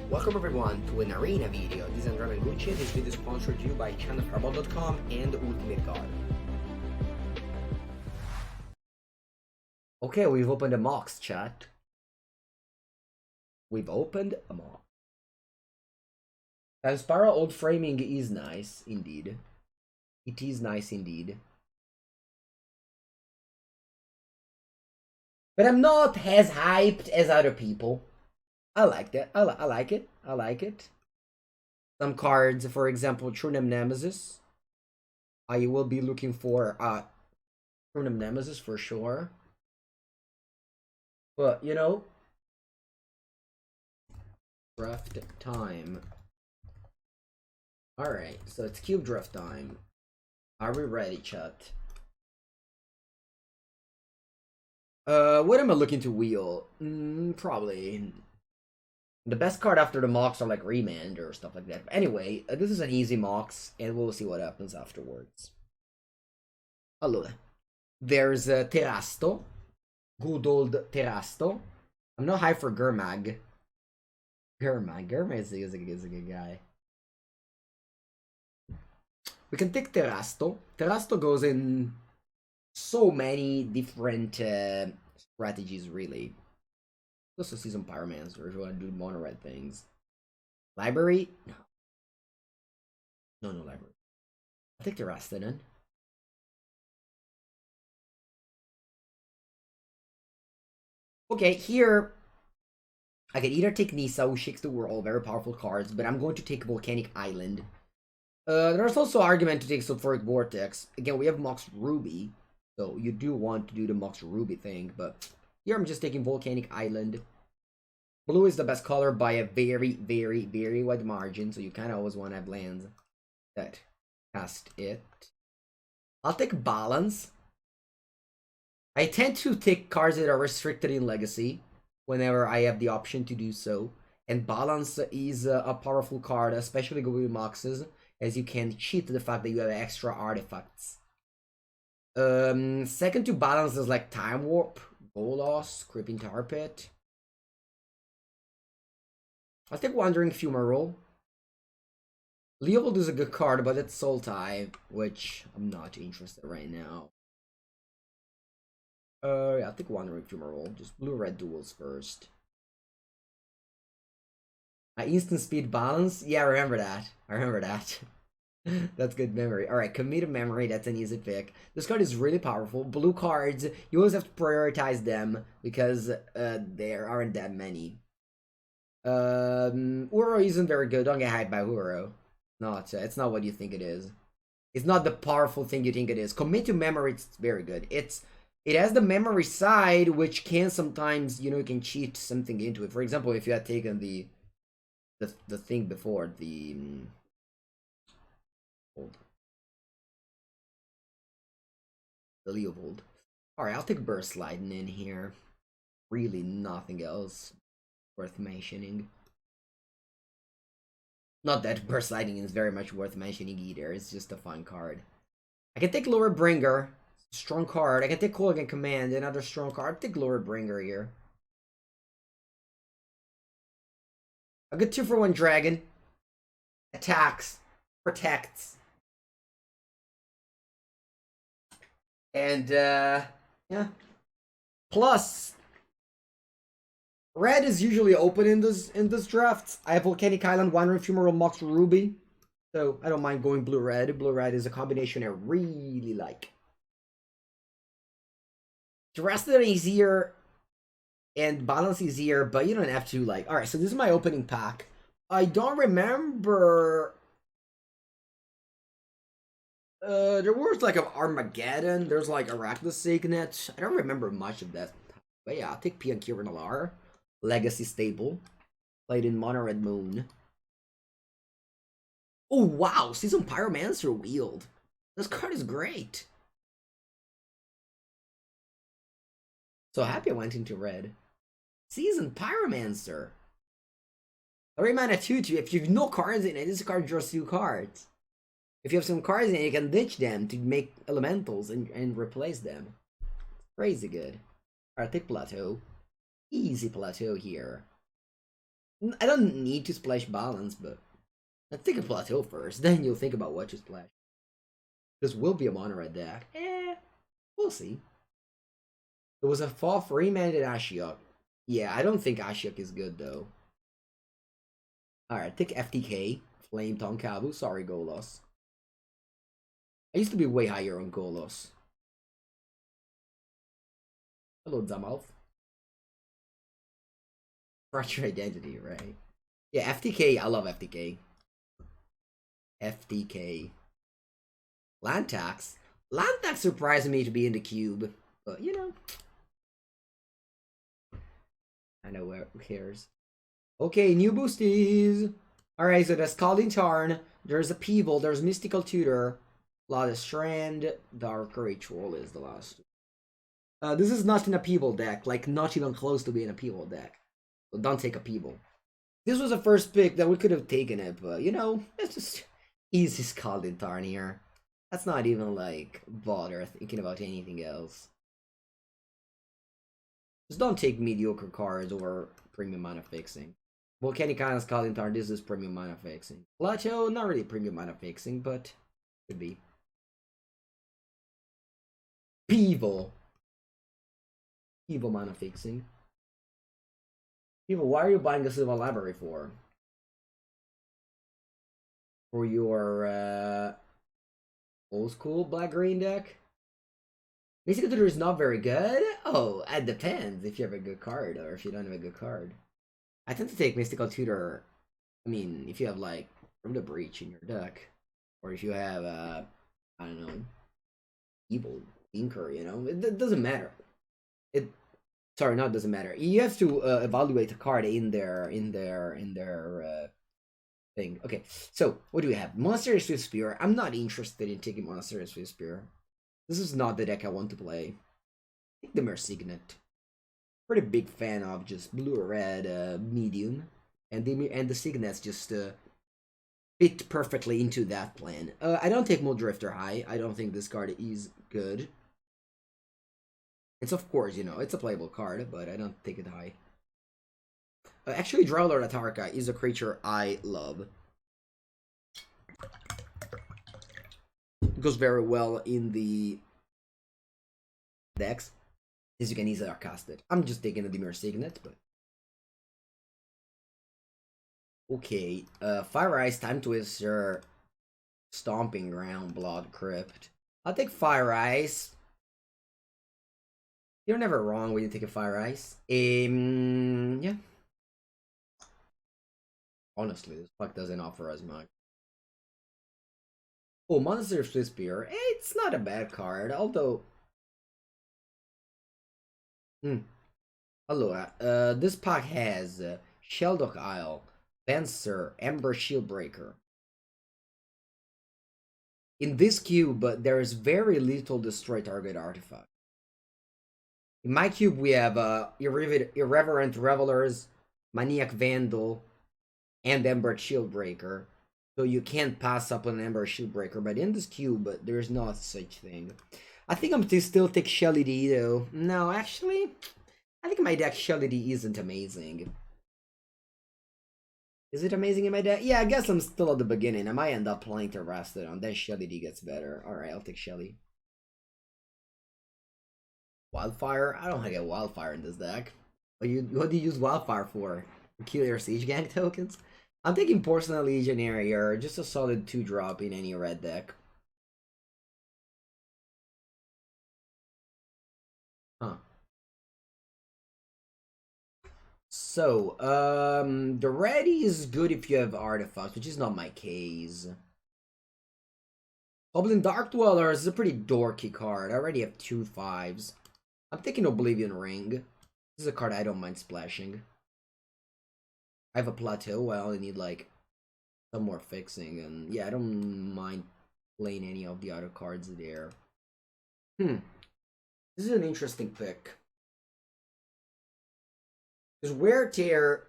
Welcome everyone to an arena video. This is Andrea Mengucci. This video is sponsored to you by channelfireball.com and Ultimate God. Okay, we've opened a MOX chat. We've opened a MOX. Spiral old framing is nice indeed. It is nice indeed. But I'm not as hyped as other people. I like that. I like it. I like it. Some cards, for example, True Nemesis. I will be looking for True Nemesis for sure. But you know, draft time. All right, so it's cube draft time. Are we ready, chat? What am I looking to wheel? Probably. The best card after the mocks are like Remand or stuff like that. But anyway, this is an easy mocks, and we'll see what happens afterwards. Allora, there's Terasto. Good old Terasto. I'm not high for Gurmag. Gurmag is a good guy. We can take Terasto. Terasto goes in so many different strategies, really. Also see some Pyromancers who want to do mono red things. Library? No. No library. I'll take Terasto then. Okay, here I can either take Nisa, who shakes the world, very powerful cards, but I'm going to take Volcanic Island. There's also argument to take Sulfuric Vortex. Again, we have Mox Ruby, so you do want to do the Mox Ruby thing, but here I'm just taking Volcanic Island. Blue is the best color by a very, very, very wide margin, so you kind of always want to have lands that cast it. I'll take Balance. I tend to take cards that are restricted in Legacy whenever I have the option to do so. And Balance is a powerful card, especially going with Moxes, as you can cheat the fact that you have extra artifacts. Second to Balance is like Time Warp, Bolas, Creeping Tar Pit. I'll take Wandering Fumarole. Leovold is a good card, but it's Soul Tie, which I'm not interested right now. Yeah, I'll take Wandering Fumarole. Just blue-red duels first. Instant Speed Balance? Yeah, I remember that. I remember that. That's good memory. Alright, Committed Memory, that's an easy pick. This card is really powerful. Blue cards, you always have to prioritize them because there aren't that many. Uro isn't very good. Don't get hyped by Uro. It's not what you think it is. It's not the powerful thing you think it is. Commit to Memory, it's very good. It has the memory side, which can sometimes, you know, you can cheat something into it. For example, if you had taken the thing before, the Leovold. Alright, I'll take Burst Lightning in here. Really nothing else worth mentioning. Not that Burst Lightning is very much worth mentioning either. It's just a fun card. I can take Lower Bringer. Strong card. I can take Kolaghan Command, another strong card. I'll take Lower Bringer here. A good 2-for-1 dragon. Attacks. Protects. And yeah. Plus, red is usually open in this draft. I have Volcanic Island, Wandering Fumarole, Mox Ruby. So I don't mind going blue-red. Blue-red is a combination I really like. The rest of it is here, and Balance is here, but you don't have to, like... Alright, so this is my opening pack. I don't remember... there was, like, an Armageddon. There's, like, Arachne Signet. I don't remember much of that. But yeah, I'll take Pian Kirinalar. Legacy Stable. Played in Mono Red Moon. Oh, wow! Season Pyromancer wheeled. This card is great. So happy I went into red. Seasoned Pyromancer. 3 mana 2/2. If you have no cards in it, this card draws 2 cards. If you have some cards in it, you can ditch them to make elementals and replace them. Crazy good. Alright, take Plateau. Easy Plateau here. I don't need to splash balance, but let's take a plateau first. Then you'll think about what to splash. This will be a mono red deck. We'll see. There was a fall for remanded Ashiok. Yeah, I don't think Ashiok is good though. Alright, take FTK. Flame Tonkabu. Sorry, Golos. I used to be way higher on Golos. Hello, Zamalf. Fracture identity, right? Yeah, FTK. I love FTK. FTK. Land tax. Land tax surprised me to be in the cube, but you know. I know, who cares. Okay, new boosties. Alright, so there's Scalding Tarn, there's a Peeble, there's Mystical Tutor, Lotus Strand, Dark Ritual is the last. This is not in a Peeble deck, like not even close to being a Peeble deck. So don't take a Peeble. This was the first pick that we could have taken it, but you know, it's just easy Scalding Tarn here. That's not even like bother thinking about anything else. Just don't take mediocre cards or premium mana fixing. Volcanic Island Scalding Tarn, this is premium mana fixing. Plateau, not really premium mana fixing, but could be. Peeble. Peeble mana fixing. Peeble, why are you buying a Silver Library for? For your old school black-green deck? Mystical Tutor is not very good? Oh, it depends if you have a good card or if you don't have a good card. I tend to take Mystical Tutor, I mean, if you have, like, From the Breach in your deck. Or if you have, I don't know, Evil Inker, you know? It doesn't matter. Sorry, not doesn't matter. You have to evaluate a card in their thing. Okay, so, what do we have? Monster Swift Spear. I'm not interested in taking Monster Swift Spear. This is not the deck I want to play. Take the Mersignet. Pretty big fan of just blue or red medium, and the Signets just fit perfectly into that plan. I don't take Muldrifter high. I don't think this card is good. It's of course, you know, it's a playable card, but I don't take it high. Actually, Drowler Atarka is a creature I love. It goes very well in the decks, as you can easily cast it. I'm just taking a Dimir Signet, but okay. Fire Ice, Time Twister, Stomping Ground, Blood Crypt. I'll take Fire Ice. You're never wrong when you take a Fire Ice. Yeah. Honestly, this pack doesn't offer as much. Oh, Monster Swift Spear. It's not a bad card, although. Hello, this pack has Sheldock Isle, Venser, Ember Shieldbreaker. In this cube, there is very little destroy target artifact. In my cube, we have Irreverent Revelers, Maniac Vandal, and Ember Shieldbreaker. So you can't pass up on Ember Shieldbreaker, but in this cube, there's not such thing. I think I'm to still take Shelly D though. No, actually, I think my deck Shelly D isn't amazing. Is it amazing in my deck? Yeah, I guess I'm still at the beginning. I might end up playing Terrastodon, then Shelly D gets better. Alright, I'll take Shelly. Wildfire? I don't want to get Wildfire in this deck. What do you use Wildfire for? Kill your Siege Gang tokens? I'm taking Porcelain Legionnaire here, just a solid 2-drop in any red deck. Huh. So, the red is good if you have artifacts, which is not my case. Goblin Dark Dwellers is a pretty dorky card. I already have 2 5s. I'm taking Oblivion Ring. This is a card I don't mind splashing. I have a Plateau, I only need like some more fixing, and yeah, I don't mind playing any of the other cards there. This is an interesting pick. Because Wear Tear,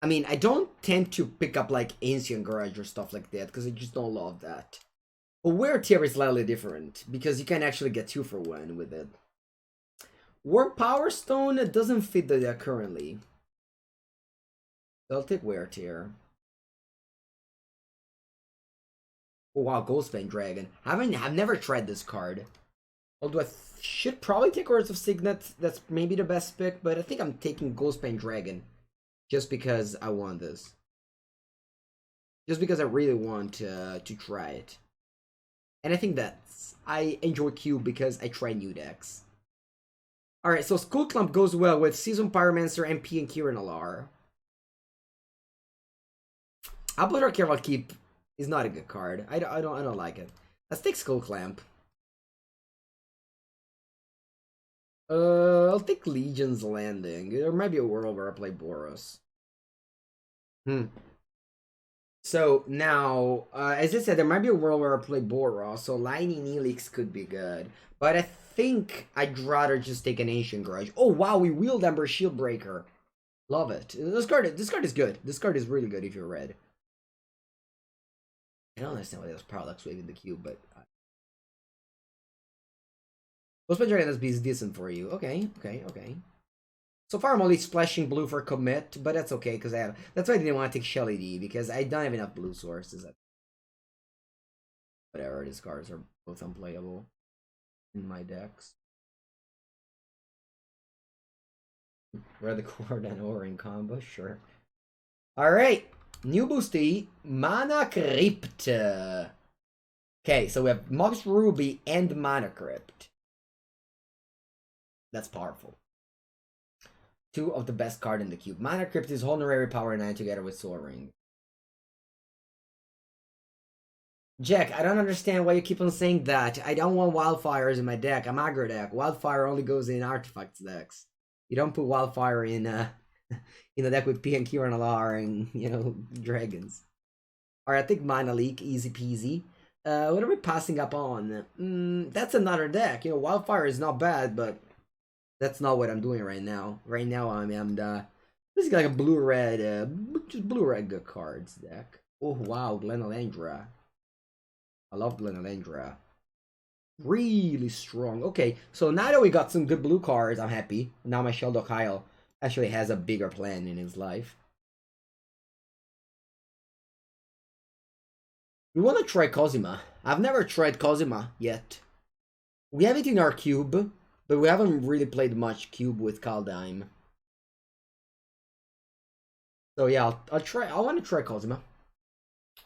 I mean, I don't tend to pick up like Ancient Garage or stuff like that, because I just don't love that. But Wear Tear is slightly different, because you can actually get 2 for 1 with it. Warp Power Stone doesn't fit the deck currently. I'll take Wear Tear. Oh wow, Ghostbane Dragon. I've never tried this card. Although I should probably take Words of Signet. That's maybe the best pick, but I think I'm taking Ghostbane Dragon. Just because I want this. Just because I really want to try it. And I think that's... I enjoy Cube because I try new decks. Alright, so Skull Clump goes well with Season Pyromancer, MP, and Kiran Alar. Appledore Careful Keep is not a good card. I don't like it. Let's take Skull Clamp. I'll take Legion's Landing. There might be a world where I play Boros. So now, as I said, there might be a world where I play Boros, so Lightning Helix could be good. But I think I'd rather just take an Ancient Grudge. Oh wow, we wield Ember Shieldbreaker. Love it. This card is good. This card is really good if you're red. I don't understand why there's Parallax Wave in the cube, but Ghostbane Dragon is decent for you. Okay. So far I'm only splashing blue for commit, but that's okay because that's why I didn't want to take Shelly D, because I don't have enough blue sources. Whatever, these cards are both unplayable in my decks. Red Cord and Orin combo, sure. Alright. New boosty, Mana Crypt. Okay, so we have Mox Ruby and Mana Crypt. That's powerful. Two of the best card in the cube. Mana Crypt is Honorary Power 9 together with Soul Ring. Jack, I don't understand why you keep on saying that. I don't want Wildfires in my deck. I'm aggro deck. Wildfire only goes in Artifacts decks. You don't put Wildfire in in a deck with P and Q and Alar and, you know, dragons. Alright, I think Mana Leak, easy peasy. What are we passing up on? That's another deck. You know, Wildfire is not bad, but that's not what I'm doing right now. Right now, this is like a blue-red, just blue-red good cards deck. Oh, wow, Glenalandra. I love Glenalandra. Really strong. Okay, so now that we got some good blue cards, I'm happy. Now my Sheldon Kyle actually has a bigger plan in his life. We want to try Cosima. I've never tried Cosima yet. We have it in our cube, but we haven't really played much cube with Kaldheim. So yeah, I'll try. I want to try Cosima.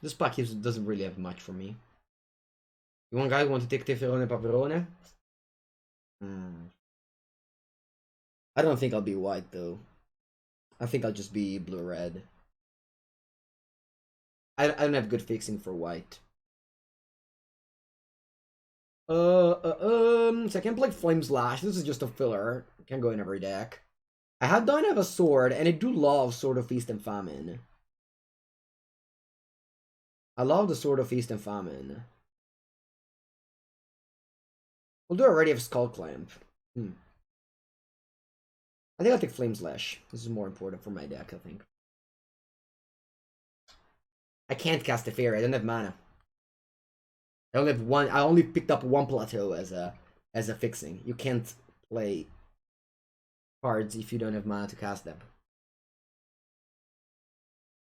This pack doesn't really have much for me. You guys want to take Teferone Paperone? I don't think I'll be white though. I think I'll just be blue-red. I don't have good fixing for white. So I can play Flame Slash. This is just a filler. Can go in every deck. don't have a sword, and I do love Sword of Feast and Famine. I love the Sword of Feast and Famine. We'll do already have Skull Clamp. I think I'll take Flame Slash. This is more important for my deck, I think. I can't cast a Fairy. I don't have mana. I only have one. I only picked up one plateau as a fixing. You can't play cards if you don't have mana to cast them.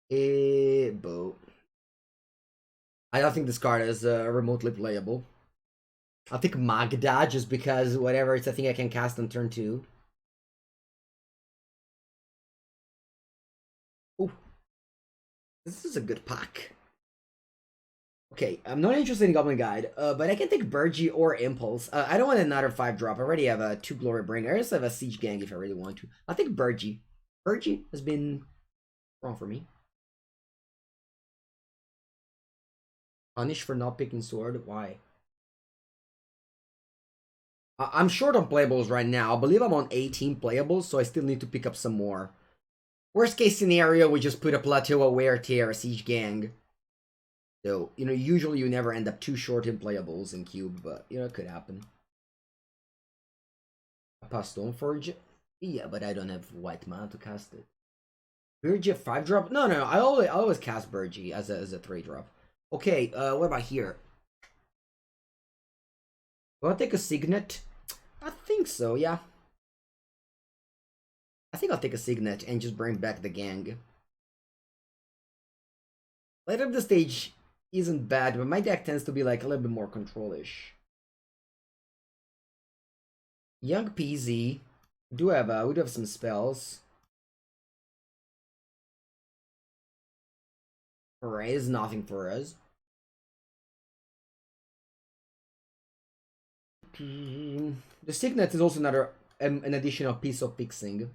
Boo. I don't think this card is remotely playable. I'll take Magda just because whatever, it's a thing I can cast on turn 2. Ooh. This is a good pack. Okay, I'm not interested in Goblin Guide, but I can take Burgie or Impulse. I don't want another 5-drop. I already have a 2 Glory Bringer. I just have a Siege Gang if I really want to. I'll take Burgie. Burgie has been wrong for me. Punished for not picking Sword? Why? I'm short on playables right now. I believe I'm on 18 playables, so I still need to pick up some more. Worst case scenario, we just put a Plateau, a Wear Tear, a Siege Gang. So, you know, usually you never end up too short in playables in Cube, but, you know, it could happen. I pass Stoneforge? Yeah, but I don't have white mana to cast it. Burgie 5-drop? No, I always cast Burgie as a 3-drop. Okay, what about here? Want to take a Signet? I think so, yeah. I think I'll take a Signet and just bring back the gang. Light Up the Stage isn't bad, but my deck tends to be like a little bit more control-ish. Young PZ. We do have some spells. Alright, is nothing for us. The Signet is also another an additional piece of fixing.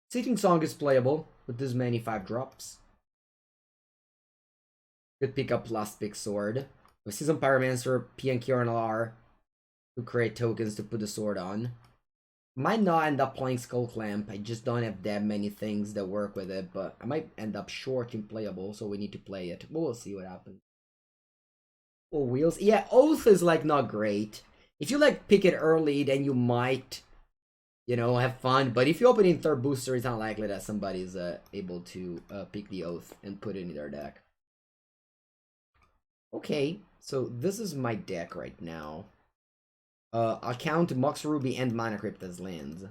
Seating Song is playable with this many 5-drops. Could pick up Last Big Sword. With Season Pyromancer, P and Kieran to create tokens to put the sword on. Might not end up playing Skull Clamp. I just don't have that many things that work with it, but I might end up short in playable, so we need to play it. But we'll see what happens. Oh, Wheels. Yeah, Oath is like not great. If you like pick it early, then you might, you know, have fun. But if you open in third booster, it's unlikely that somebody's able to pick the Oath and put it in their deck. Okay, so this is my deck right now. I'll count Mox Ruby and Mana Crypt as lands.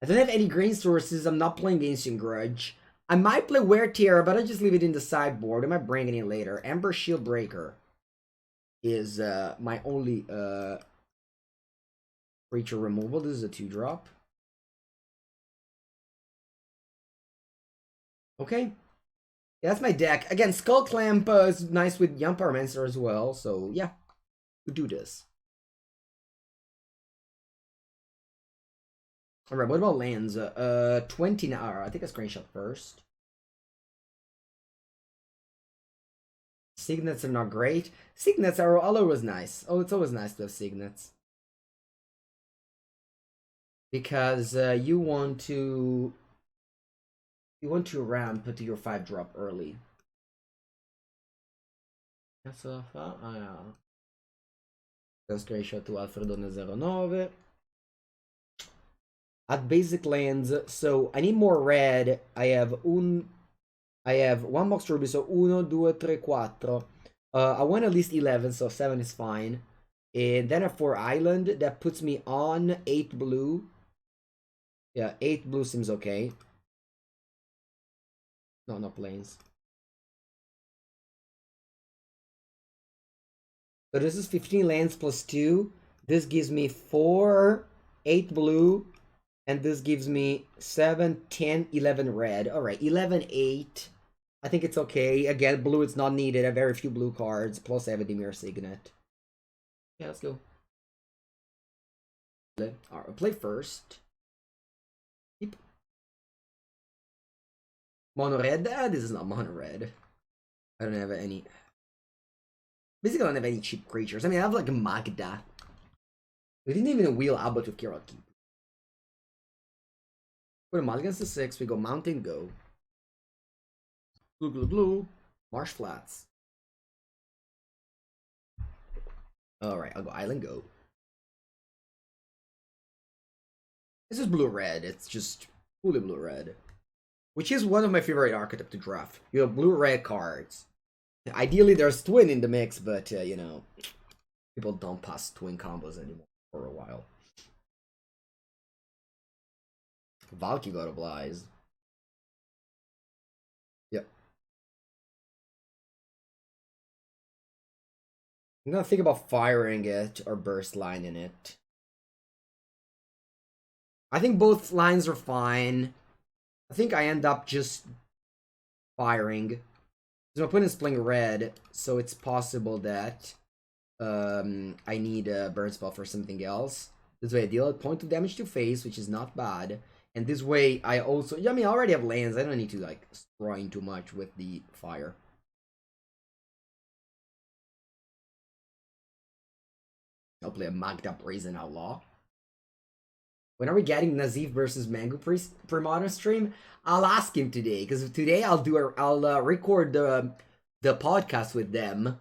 I don't have any green sources. I'm not playing Ancient Grudge. I might play Wear Tear, but I'll just leave it in the sideboard. I might bring it in later. Ember Shield Breaker is my only creature removal. This is a 2-drop. Okay. Yeah, that's my deck. Again, Skull Clamp is nice with Young Pyromancer as well. So yeah, we do this. Alright, what about lands? 20 now. I think a screenshot first. Signets are not great. Signets are always nice. Oh, it's always nice to have Signets. Because you want to ramp to your 5-drop early. Adesso fa... Screenshot to Alfredone09. At basic lands, so I need more red. I have one Mox Ruby, so 1, 2, 3, 4. I want at least 11, so 7 is fine. And then I have 4 island, that puts me on 8 blue. Yeah, 8 blue seems okay. No, not planes. So this is 15 lands plus 2. This gives me 4, 8 blue. And this gives me 7, 10, 11 red. Alright, 11, 8. I think it's okay. Again, blue is not needed. I have very few blue cards. Plus I have a Dimir Signet. Yeah, let's go. Alright, we'll play first. Yep. Mono red? This is not mono red. I don't have any... Basically, I don't have any cheap creatures. I mean, I have like a Magda. We didn't even wheel Abbot with Kiraki. Put a mulligan to 6, we go Mountain Go. Blue, blue, blue. Marsh Flats. Alright, I'll go Island Go. This is blue-red, it's just fully blue-red. Which is one of my favorite archetypes to draft. You have blue-red cards. Ideally, there's Twin in the mix, but, you know, people don't pass Twin combos anymore for a while. Valky got obliged. Yep. I'm gonna think about firing it or burst line in it. I think both lines are fine. I think I end up just firing. So my opponent's playing red, so it's possible that I need a burn spell for something else. This way I deal a point of damage to face, which is not bad. And this way, I also... I mean, I already have lands. I don't need to, like, destroy too much with the fire. I'll play a Magda Brazen Outlaw. When are we getting Nazif versus Mengucci pre-modern stream? I'll ask him today, because today I'll record the podcast with them.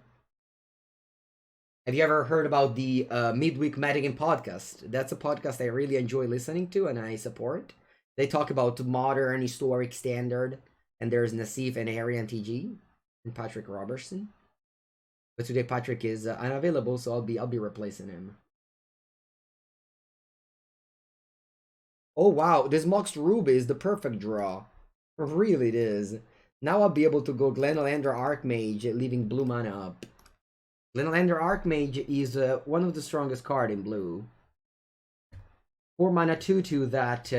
Have you ever heard about the Midweek Madigan podcast? That's a podcast I really enjoy listening to and I support. They talk about modern, historic, standard, and there's Nasif and Arian TG and Patrick Robertson. But today Patrick is unavailable, so I'll be replacing him. Oh wow, this Mox Ruby is the perfect draw. Really it is. Now I'll be able to go Glenolander Archmage, leaving blue mana up. Glenolander Archmage is one of the strongest card in blue. 4 mana 2/2 that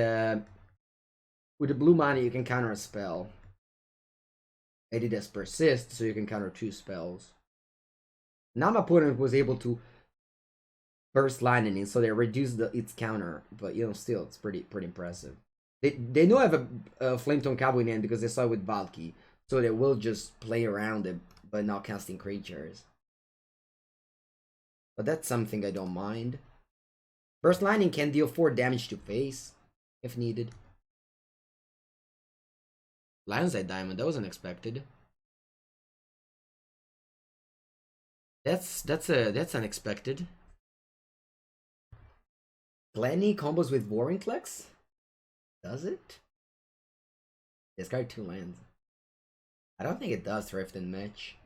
with the blue mana you can counter a spell. And it has persist, so you can counter 2 spells. Now my opponent was able to burst lightning, so they reduced its counter, but you know, still it's pretty impressive. They know I have a Flametone Cowboy in hand because they saw it with Valky, so they will just play around it, but not casting creatures. But that's something I don't mind. Burst lightning can deal 4 damage to face if needed. Lion's Eye Diamond, that was unexpected. That's unexpected. Glenny combos with Vorinclex? Does it? Discard 2 lands. I don't think it does Thrift and Match.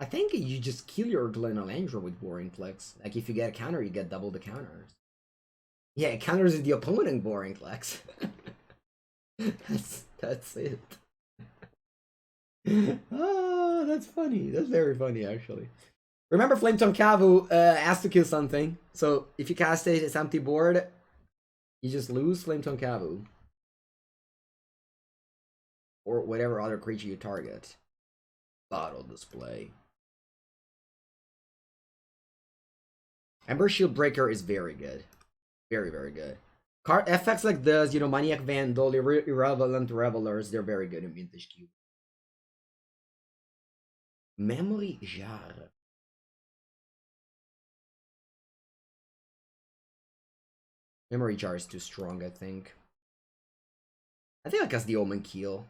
I think you just kill your Glenolander with Vorinclex. Like if you get a counter, you get double the counters. Yeah, it counters the opponent Vorinclex. that's it. Oh, that's funny. That's very funny, actually. Remember, Flametone Kavu has to kill something. So if you cast it, it's empty board. You just lose Flametone Kavu. Or whatever other creature you target. Bottle display. Ember Shield Breaker is very good. Very, very good. Card effects like this, you know, Maniac Vandal, Irrelevant Revelers, they're very good in Vintage Cube. Memory Jar. Memory Jar is too strong, I think. I think I cast the Omen Keel.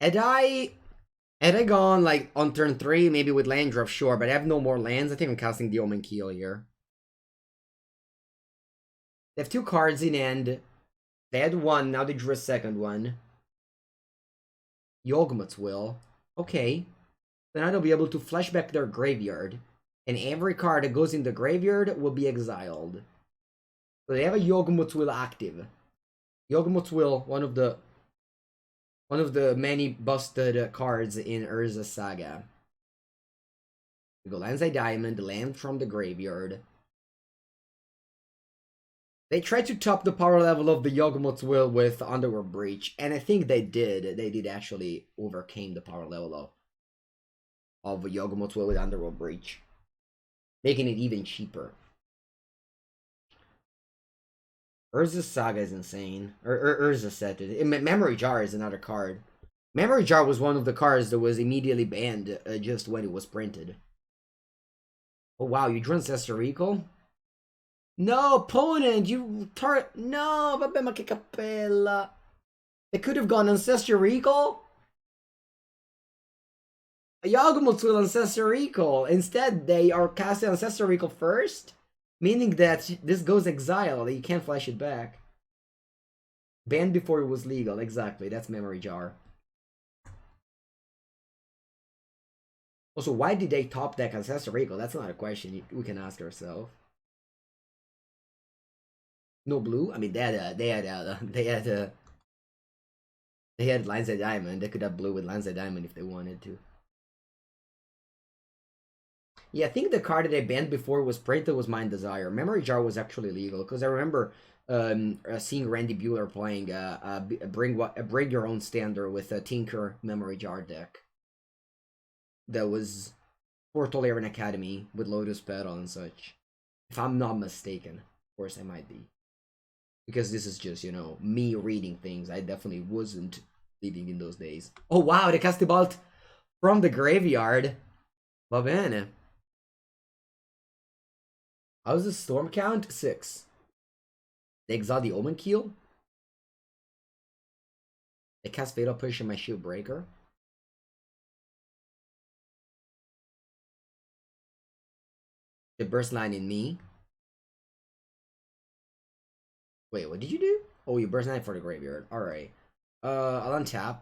Had I gone like on turn 3, maybe with land draft, sure, but I have no more lands. I think I'm casting the Omen Keel here. They have 2 cards in hand. They had 1, now they drew a second one. Yawgmoth's Will. Okay. So now they'll be able to flash back their graveyard. And every card that goes in the graveyard will be exiled. So they have a Yawgmoth's Will active. Yawgmoth's Will, one of the many busted cards in Urza's Saga. We go Lion's Eye Diamond, land from the graveyard. They tried to top the power level of the Yawgmoth's Will with Underworld Breach, and I think they did. They did actually overcame the power level of Yawgmoth's Will with Underworld Breach, making it even cheaper. Urza's Saga is insane. Urza set it. Memory Jar is another card. Memory Jar was one of the cards that was immediately banned just when it was printed. Oh wow, you drew Ancestor Recall? No, opponent, you no, vabbè, ma che cappella. They could have gone Ancestor Recall? Yawgmoth's Will Ancestor Recall. Instead, they are casting Ancestor Recall first, meaning that this goes exile. You can't flash it back. Banned before it was legal. Exactly, that's Memory Jar. Also, why did they top deck Ancestor Recall? That's not a question we can ask ourselves. No blue? I mean, they had Lion's Eye Diamond. They could have blue with Lion's Eye Diamond if they wanted to. Yeah, I think the card that they banned before it was printed was Mind Desire. Memory Jar was actually legal because I remember seeing Randy Bueller playing Bring Your Own Standard with a Tinker Memory Jar deck. That was for Tolarian Academy with Lotus Petal and such. If I'm not mistaken. Of course, I might be. Because this is just, you know, me reading things. I definitely wasn't living in those days. Oh wow, they cast the Bolt from the graveyard. Va bene. How's the storm count? 6. They exile the Omen Keel. They cast Fatal Push in my Shield Breaker. They burst line in me. Wait, what did you do? Oh, you burst line for the graveyard. Alright. I'll untap.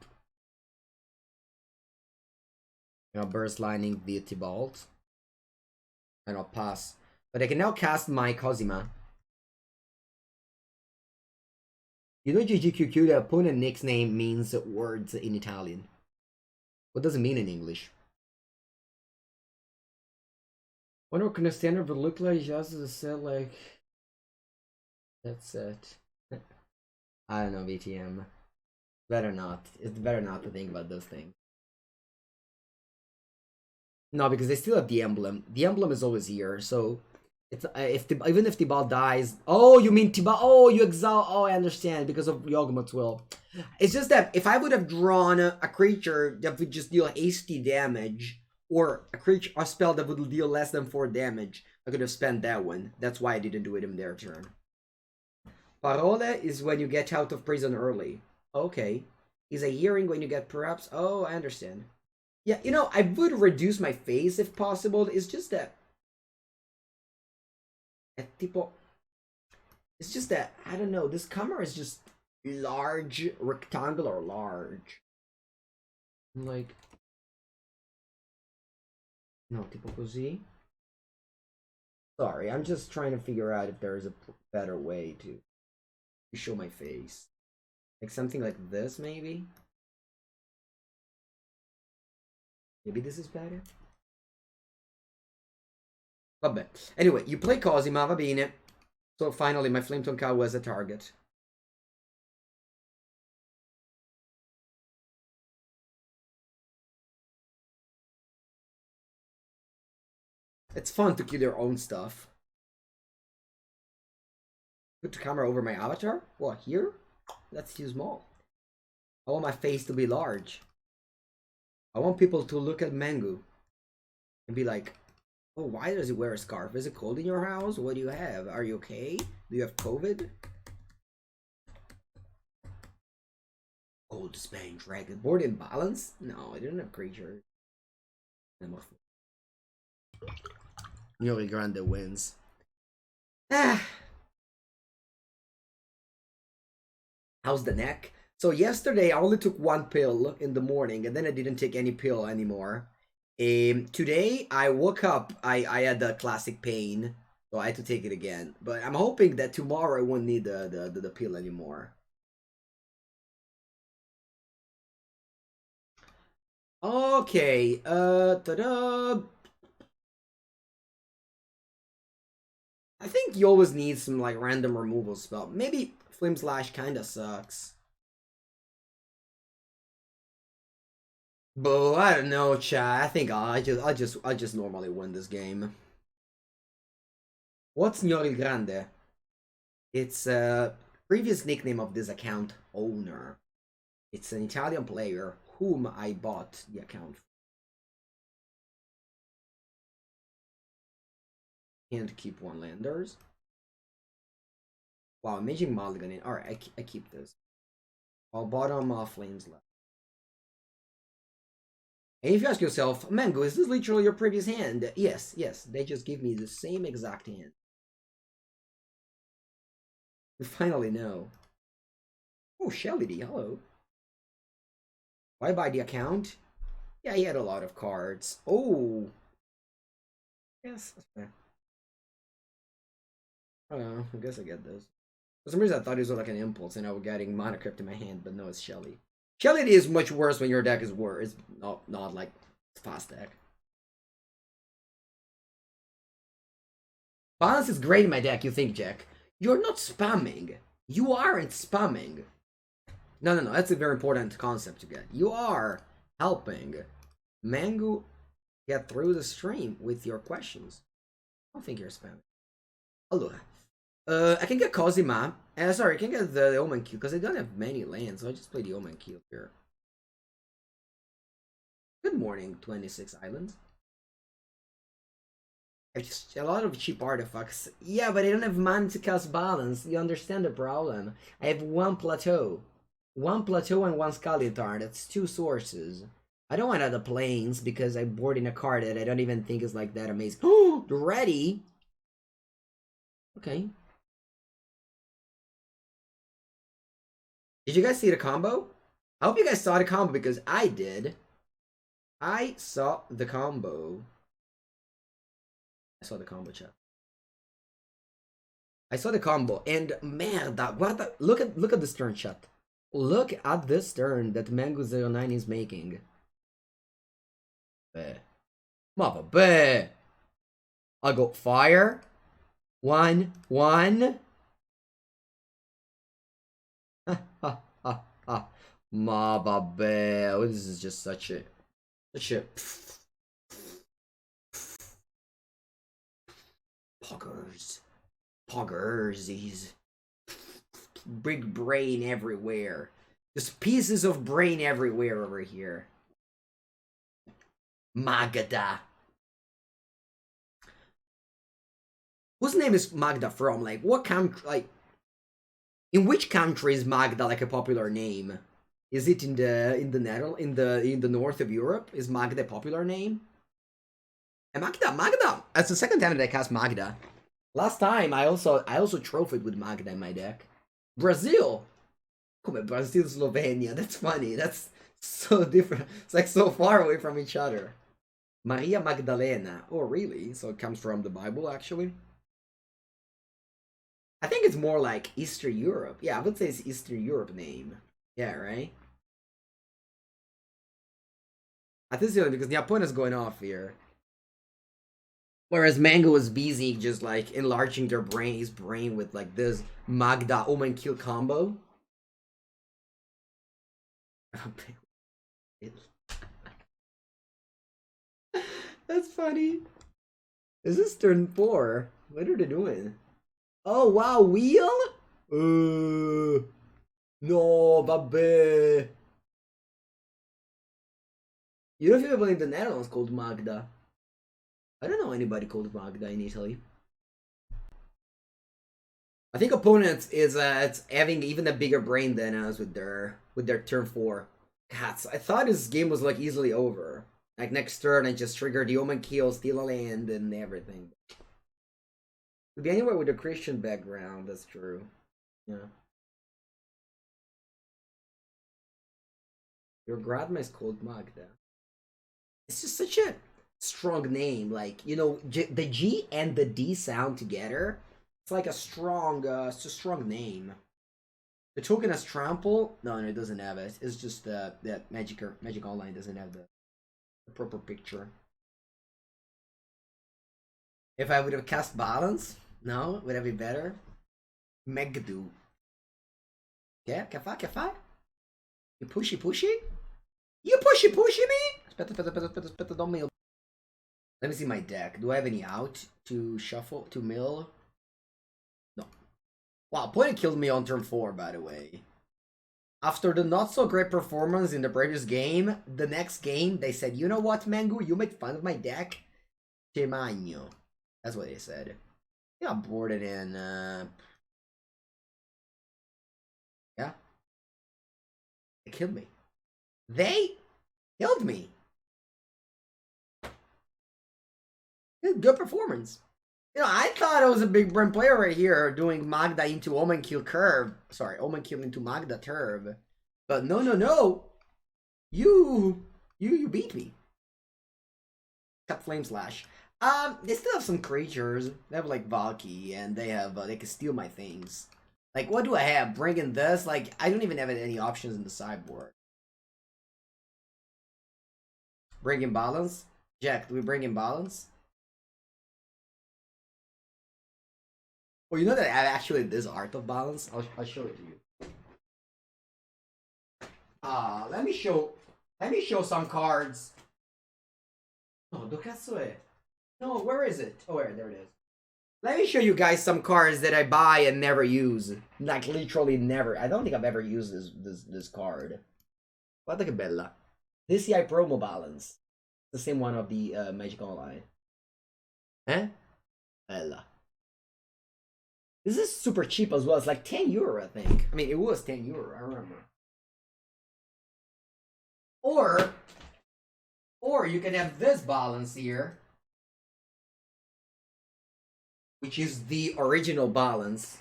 And I'll burst lining the Tibalt. And I'll pass. But I can now cast my Cosima. You know GGQQ, the opponent nickname means words in Italian. What does it mean in English? Wonder what kind of standard would look like just as a set like... That's it. I don't know, VTM. Better not. It's better not to think about those things. No, because they still have the emblem. The emblem is always here, so it's even if Tibalt dies. Oh, you mean Tibalt? Oh, you exile. Oh, I understand because of Yawgmoth's will. It's just that if I would have drawn a creature that would just deal hasty damage, or a spell that would deal less than 4 damage, I could have spent that one. That's why I didn't do it in their turn. Parole is when you get out of prison early. Okay. Is a hearing when you get perhaps? Oh, I understand. Yeah, you know, I would reduce my face if possible. It's just that... It's just that, I don't know, this camera is just large, rectangular large. Like... No, tipo così. Sorry, I'm just trying to figure out if there's a better way to show my face. Like something like this, maybe? Maybe this is better? Vabbè. Anyway, you play Cosima, va bene. So finally, my Flametongue Cow was a target. It's fun to kill your own stuff. Put the camera over my avatar? What, here? That's too small. I want my face to be large. I want people to look at Mengu and be like, oh, why does he wear a scarf? Is it cold in your house? What do you have? Are you okay? Do you have COVID? Old Spain Dragon. Board in balance? No, I didn't have creatures. Nearly Grande wins. Ah. How's the neck? So yesterday I only took 1 pill in the morning and then I didn't take any pill anymore. Today I woke up, I had the classic pain, so I had to take it again. But I'm hoping that tomorrow I won't need the pill anymore. Okay, ta-da! I think you always need some like random removal spell. Maybe Flame Slash kinda sucks. But I don't know, chat. I think I just normally win this game. What's Gnori Grande? It's a previous nickname of this account owner. It's an Italian player whom I bought the account from. Can't keep 1 landers. Wow, Amazing Mulligan. Alright, I keep this. I'll bottom Flames left. And if you ask yourself, Mango, is this literally your previous hand? Yes, they just give me the same exact hand. You finally know. Oh, Shelly D, hello. Why buy the account? Yeah, he had a lot of cards. Oh. Yes, that's fair. I don't know, I guess I get this. For some reason I thought it was like an impulse and I was getting Mana Crypt in my hand, but no, it's Shelly. Shelly D is much worse when your deck is worse. It's not like fast deck. Balance is great in my deck, you think, Jack. You're not spamming. You aren't spamming. No, that's a very important concept to get. You are helping Mango get through the stream with your questions. I don't think you're spamming. Allora. I can get Cosima. Sorry, I can get the Omen Q because I don't have many lands, so I just play the Omen Q here. Good morning, 26 Islands. I just a lot of cheap artifacts. Yeah, but I don't have mana to cast balance. You understand the problem? I have 1 plateau. 1 plateau and 1 Skeleton. That's 2 sources. I don't want other planes because I board in a card that I don't even think is like that amazing. Oh, ready? Okay. Did you guys see the combo? I hope you guys saw the combo because I did. I saw the combo. I saw the combo, chat. I saw the combo, and merda, guarda, look at this turn, chat. Look at this turn that Mengucci is making. Mama be. I'll go fire. 1/1. Mama be. Oh, this is just such a poggers, these big brain everywhere. Just pieces of brain everywhere over here. Magda. Whose name is Magda from? Like, what country? Like, in which country is Magda like a popular name? Is it in the Netherlands, in the north of Europe? Is Magda a popular name? And Magda. That's the second time that I cast Magda. Last time I also trophied with Magda in my deck. Brazil. Come Brazil, Slovenia. That's funny. That's so different. It's like so far away from each other. Maria Magdalena. Oh, really? So it comes from the Bible, actually? I think it's more like Eastern Europe. Yeah, I would say it's Eastern Europe name. Yeah, right? I think it's because the opponent's going off here. Whereas Mango was busy just like enlarging his brain with like this Magda Omen Kill combo. That's funny. Is this turn 4? What are they doing? Oh wow, wheel? No, vabbè. You don't even believe the Netherlands called Magda. I don't know anybody called Magda in Italy. I think opponents is it's having even a bigger brain than us with their turn 4. God, I thought this game was like easily over. Like next turn, I just trigger the Omen Kill, steal a land, and everything. Could be anywhere with a Christian background. That's true. Yeah. Your grandma is called Magda. It's just such a strong name. Like, you know, the G and the D sound together. It's like a strong, it's a strong name. The token has trample. No, it doesn't have it. It's just that Magic Online doesn't have the proper picture. If I would have cast balance, no, would that be better? Megadu. Yeah, que fa? You pushy? You pushy me? Aspetta, don't mill. Let me see my deck. Do I have any out to shuffle, to mill? No. Wow, opponent killed me on turn 4, by the way. After the not so great performance in the previous game, the next game they said, you know what, Mengu, you made fun of my deck? Te magno. That's what they said. Yeah, boarded in, yeah. They killed me. They killed me. Good performance. You know, I thought I was a big brain player right here doing Magda into Omen Kill curve. Sorry, Omen Kill into Magda turb. But no. You beat me. Cut Flame Slash. They still have some creatures. They have like Valky, and they have they can steal my things. Like, what do I have? Bring in this? Like, I don't even have any options in the sideboard. Bring in balance? Jack, do we bring in balance? Well, you know that I have actually this art of balance? I'll show it to you. Let me show some cards. Oh, do cazzo è? No, where is it? Oh, there it is. Let me show you guys some cards that I buy and never use. Like, literally never. I don't think I've ever used this card. Guarda che bella. DCI promo balance. The same one of the Magic Online. Eh? Bella. This is super cheap as well. It's like 10 euro, I think. I mean, it was 10 euro, I remember. Or you can have this balance here, which is the original balance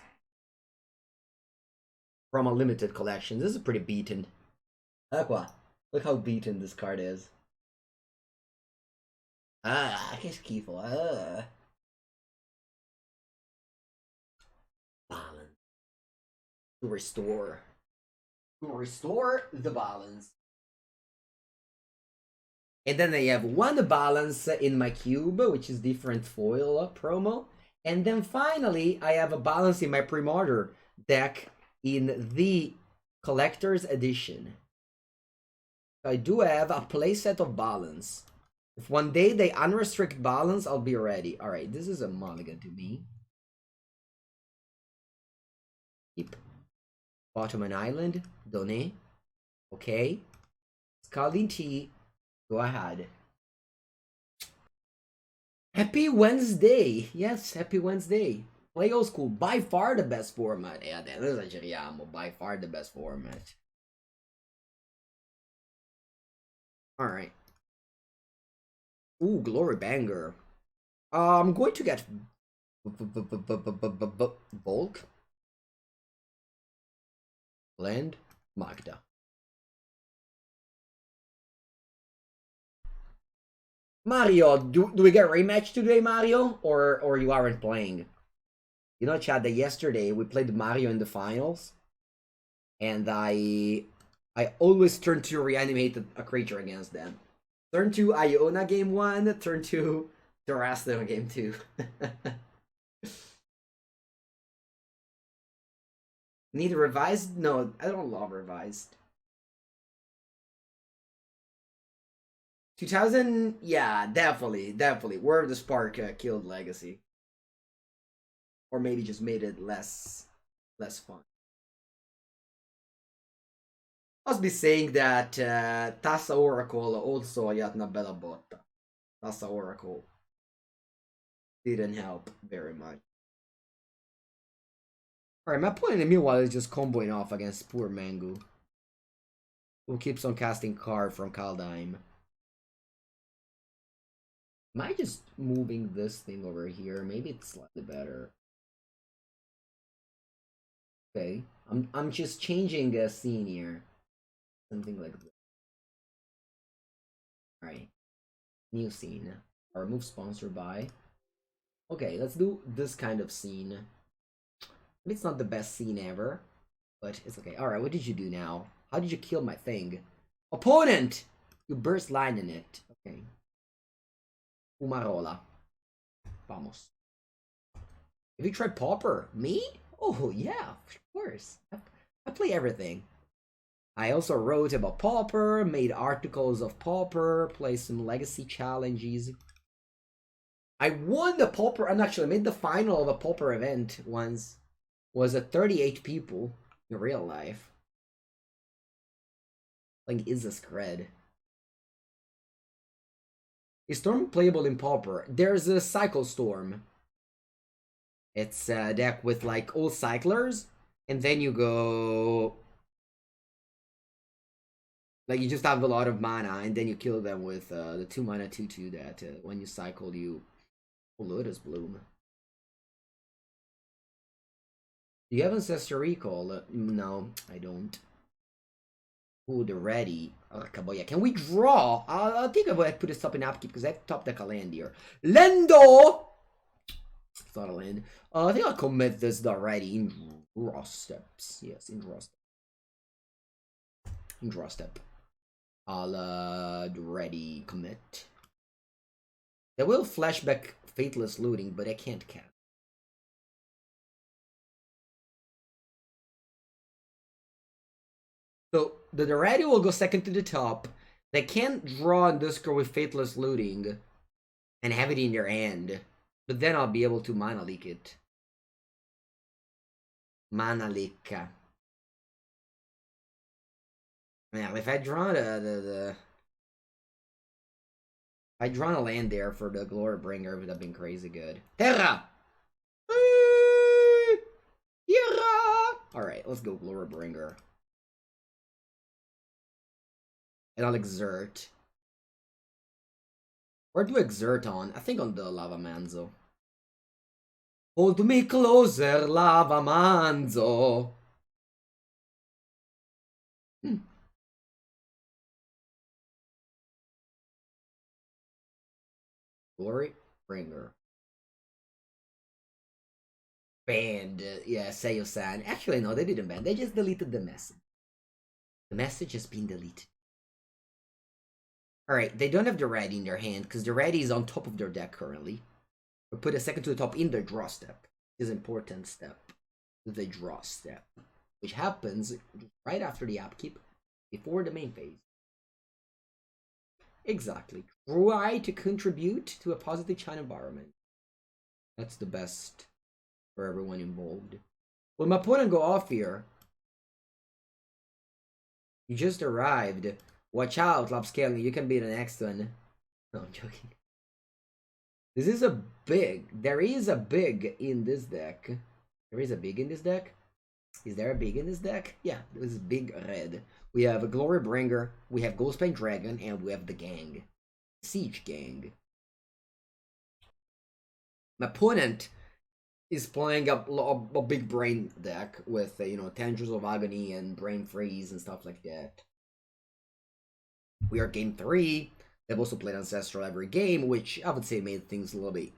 from a limited collection. This is pretty beaten. Look how beaten this card is. Che schifo. to restore the balance. And then I have one balance in my cube, which is different foil promo. And then finally, I have a balance in my pre-order deck in the collector's edition. I do have a playset of balance. If one day they unrestrict balance, I'll be ready. Alright, this is a mulligan to me. Keep. Bottom an island. Donate. Okay. Scalding tea. Go ahead. Happy Wednesday! Yes, happy Wednesday. Play old school. By far the best format. Yeah, non esageriamo. By far the best format. Alright. Ooh, Glory Banger. I'm going to get Bulk. Land. Magda. Mario, do we get a rematch today, Mario? Or you aren't playing? You know, Chad, that yesterday we played Mario in the finals. And I always turn to reanimate a creature against them. Turn to Iona game 1, turn to Terraston game 2. Need revised? No, I don't love revised. 2000, yeah, definitely. Where the Spark killed Legacy. Or maybe just made it less fun. I must be saying that Tassa Oracle also Yatna Bella Botta. Tassa Oracle didn't help very much. Alright, my point in the meanwhile is just comboing off against poor Mangu, who keeps on casting card from Kaldheim. Am I just moving this thing over here? Maybe it's slightly better. Okay, I'm just changing a scene here. Something like this. Alright. New scene. Our move sponsored by. Okay, let's do this kind of scene. It's not the best scene ever, but it's okay. Alright, what did you do now? How did you kill my thing? Opponent! You burst line in it. Okay. Umarola. Vamos. Have you tried Pauper? Me? Oh, yeah, of course. I play everything. I also wrote about Pauper, made articles of Pauper, played some legacy challenges. I won the Pauper, and actually made the final of a Pauper event once. Was at 38 people in real life. Like, is a scred. Is Storm playable in Pauper? There's a Cycle Storm. It's a deck with like all cyclers, and then you go like you just have a lot of mana, and then you kill them with the 2 mana 2/2 that when you cycle you Lotus Bloom. Do you have Ancestor Recall? No, I don't. Ooh, the ready. Kaboya. Can we draw? I think I would put this up in upkeep because I have to top deck a land here. Lendo! It's not a land. I think I'll commit this already in draw steps. Yes, in draw step. In draw step. I'll ready commit. They will flashback Fateless Looting, but I can't cast. So the ready will go second to the top. They can't draw and discard with Fateless Looting and have it in their hand. But then I'll be able to mana leak it. Mana leak. Yeah, if I draw if I draw a land there for the Glory Bringer, it would have been crazy good. Terra! Terra! Alright, let's go Glory Bringer. And I'll exert. Where do I exert on? I think on the Lava Manzo. Hold me closer, Lava Manzo. Glory Bringer. Banned, yeah, Seyo-san. Actually, no, they didn't ban. They just deleted the message. The message has been deleted. Alright, they don't have the ready in their hand, because the ready is on top of their deck currently. Or put a second to the top in their draw step. This is an important step. The draw step. Which happens right after the upkeep, before the main phase. Exactly. Try to contribute to a positive China environment. That's the best for everyone involved. Will my opponent go off here? You just arrived. Watch out, Lopscaling. You can be the next one. No, I'm joking. This is a big. There is a big in this deck. There is a big in this deck. Is there a big in this deck? Yeah, this is big red. We have a Glorybringer, we have Ghostbane Dragon, and we have the gang. Siege Gang. My opponent is playing a big brain deck with, you know, Tendrils of Agony and Brain Freeze and stuff like that. We are game 3. They've also played Ancestral every game, which I would say made things a little bit,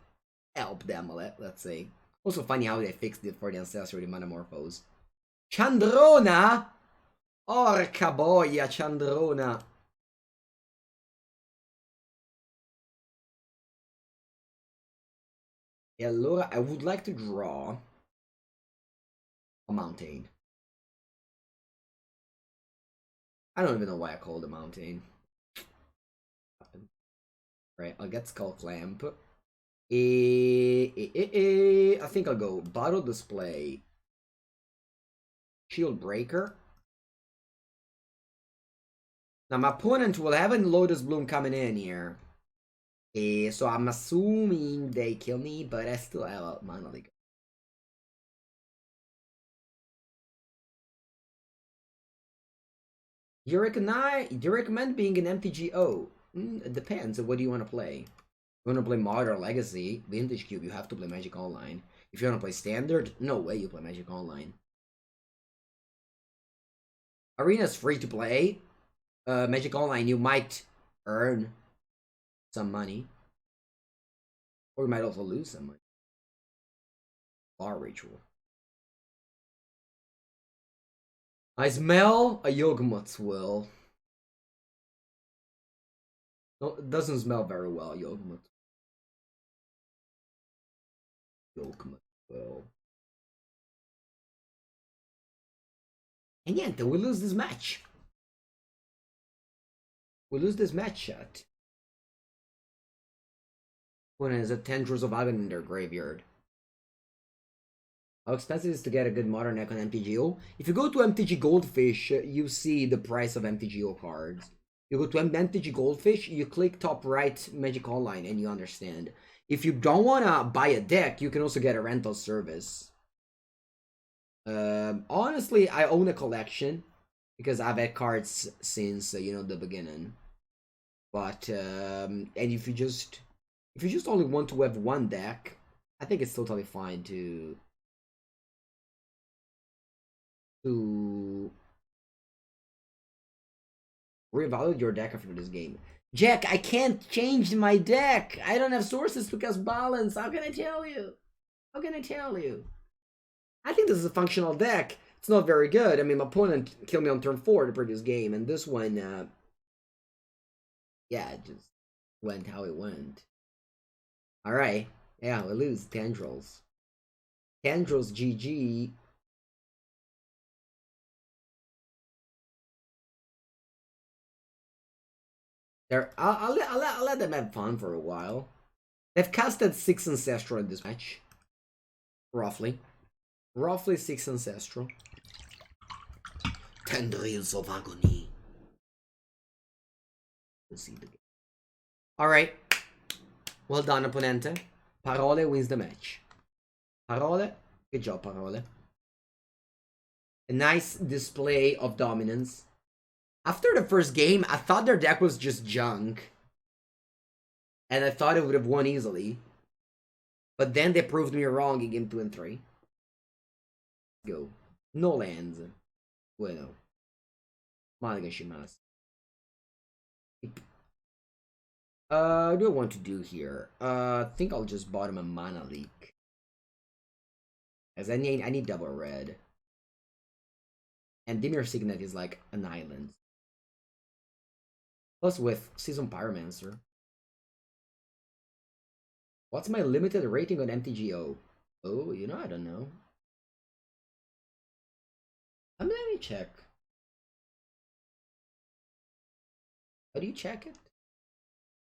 help them a lot, let's say. Also funny how they fixed it for the Ancestral with the Manamorphose. Chandrona! Orca boia, Chandrona! E allora I would like to draw a mountain. I don't even know why I called it a mountain. Right, I'll get Skull Clamp. I think I'll go Bottle Display. Shield Breaker. Now my opponent will have a Lotus Bloom coming in here. So I'm assuming they kill me, but I still have a Mana League. Do you recommend being an MTGO? It depends. What do you want to play? You want to play Modern Legacy, Vintage Cube, you have to play Magic Online. If you want to play Standard, no way you play Magic Online. Arena's free to play. Magic Online, you might earn some money. Or you might also lose some money. Bar Ritual. I smell a Yogmoth's Will. No, it doesn't smell very well, Yogmoth. Yogmoth's Will. And yeah, we lose this match. We lose this match, chat. When is a Tendrils of Agony in their graveyard. How expensive it is to get a good modern deck on MTGO? If you go to MTG Goldfish, you see the price of MTGO cards. You go to MTG Goldfish, you click top right Magic Online, and you understand. If you don't want to buy a deck, you can also get a rental service. Honestly, I own a collection because I've had cards since you know, the beginning. But and if you just only want to have one deck, I think it's totally fine to reevaluate your deck after this game. Jack, I can't change my deck. I don't have sources because balance. How can I tell you? How can I tell you? I think this is a functional deck. It's not very good. I mean, my opponent killed me on turn 4 the previous game, and this one, yeah, it just went how it went. Alright. Yeah, we lose. Tendrils. Tendrils GG. I'll let them have fun for a while. They've casted 6 Ancestral in this match. Roughly. Roughly 6 Ancestral. Tendrils of Agony. We'll see the game. Alright. Well done, opponente. Parole wins the match. Parole. Good job, Parole. A nice display of dominance. After the first game, I thought their deck was just junk. And I thought it would have won easily. But then they proved me wrong in game 2 and 3. Go. No lands. Bueno. Manegashimasu. What do I want to do here? I think I'll just bottom a Mana Leak. As I need double red. And Dimir Signet is like an island. Plus with Season Pyromancer. What's my limited rating on MTGO? Oh, you know, I don't know. Let me check. How do you check it?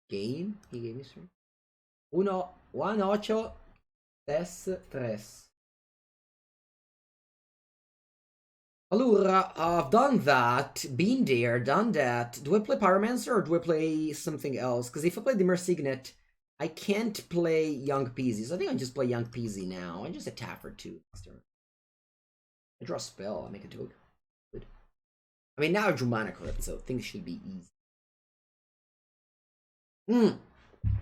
Game? He gave me 3. 1, 8, 3. Allora, I've done that, been there, done that. Do I play Pyromancer or do I play something else? Because if I play the Mersignet, I can't play Young Peasy. So I think I'll just play Young Peasy now. I just attack for 2 next turn. I draw a spell, I make a toad. Good. I mean, now I drew Mana Crypt, so things should be easy.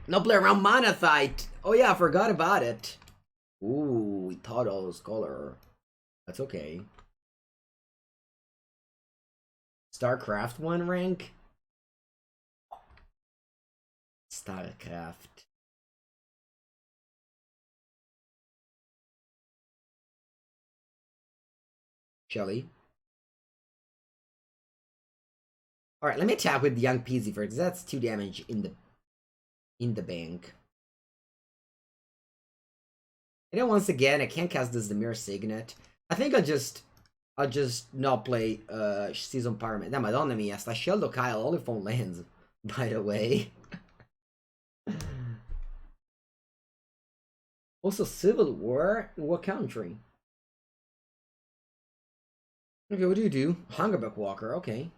No play around Monothite. Oh yeah, I forgot about it. Ooh, we thought all those color. That's okay. StarCraft 1 rank? StarCraft. Shelly. Alright, let me attack with Young Peasy first. That's 2 damage in the bank. And then once again, I can't cast this Dimir Signet. I think I'll just not play Season Pyromancer. Da Madonna mia, sta scelto Kyle only phone lands, by the way. Also, Civil War? In what country? Okay, what do you do? Hungerback Walker, okay.